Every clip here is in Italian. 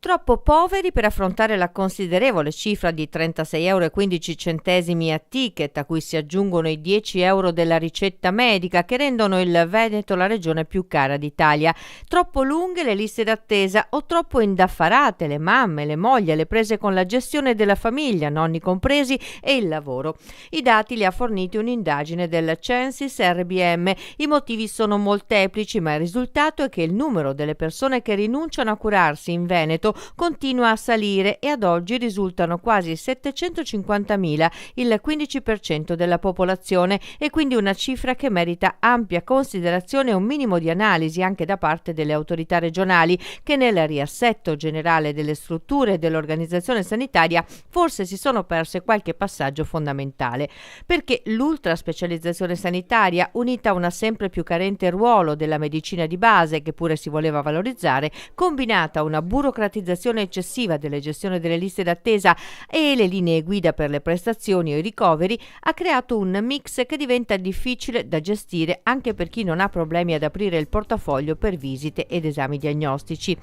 Troppo poveri per affrontare la considerevole cifra di 36,15 € a ticket, a cui si aggiungono i 10 € della ricetta medica, che rendono il Veneto la regione più cara d'Italia. Troppo lunghe le liste d'attesa o troppo indaffarate le mamme, le mogli, le prese con la gestione della famiglia, nonni compresi, e il lavoro. I dati li ha forniti un'indagine del Censis RBM. I motivi sono molteplici, ma il risultato è che il numero delle persone che rinunciano a curarsi in Veneto continua a salire e ad oggi risultano quasi 750.000, il 15% della popolazione, e quindi una cifra che merita ampia considerazione e un minimo di analisi anche da parte delle autorità regionali, che nel riassetto generale delle strutture e dell'organizzazione sanitaria forse si sono perse qualche passaggio fondamentale, perché l'ultraspecializzazione sanitaria, unita a una sempre più carente ruolo della medicina di base, che pure si voleva valorizzare, combinata a una burocratizzazione eccessiva della gestione delle liste d'attesa e le linee guida per le prestazioni e i ricoveri, ha creato un mix che diventa difficile da gestire anche per chi non ha problemi ad aprire il portafoglio per visite ed esami diagnostici.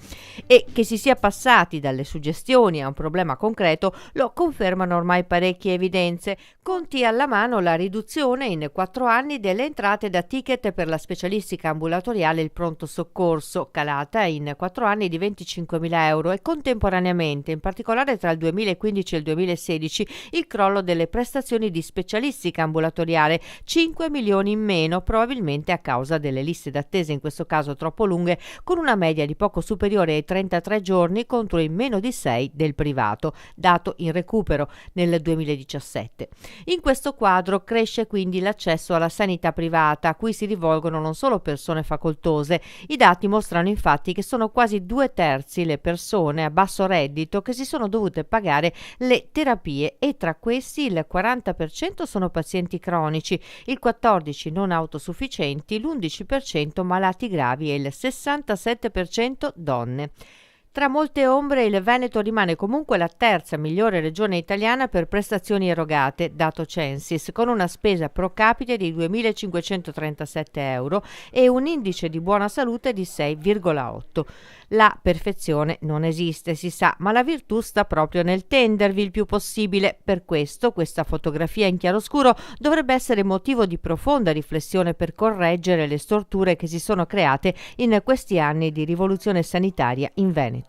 E che si sia passati dalle suggestioni a un problema concreto lo confermano ormai parecchie evidenze. Conti alla mano, la riduzione in 4 anni delle entrate da ticket per la specialistica ambulatoriale e il pronto soccorso, calata in 4 anni di 25.000 € e contemporaneamente, in particolare tra il 2015 e il 2016, il crollo delle prestazioni di specialistica ambulatoriale, 5 milioni in meno, probabilmente a causa delle liste d'attesa, in questo caso troppo lunghe, con una media di poco superiore ai 33 giorni contro i meno di 6 del privato, dato in recupero nel 2017. In questo quadro cresce quindi l'accesso alla sanità privata, a cui si rivolgono non solo persone facoltose. I dati mostrano infatti che sono quasi 2/3 le persone a basso reddito che si sono dovute pagare le terapie, e tra questi il 40% sono pazienti cronici, il 14% non autosufficienti, l'11% malati gravi e il 67% donne. Tra molte ombre, il Veneto rimane comunque la terza migliore regione italiana per prestazioni erogate, dato Censis, con una spesa pro capite di 2.537 € e un indice di buona salute di 6,8. La perfezione non esiste, si sa, ma la virtù sta proprio nel tendervi il più possibile. Per questo, questa fotografia in chiaroscuro dovrebbe essere motivo di profonda riflessione per correggere le storture che si sono create in questi anni di rivoluzione sanitaria in Veneto.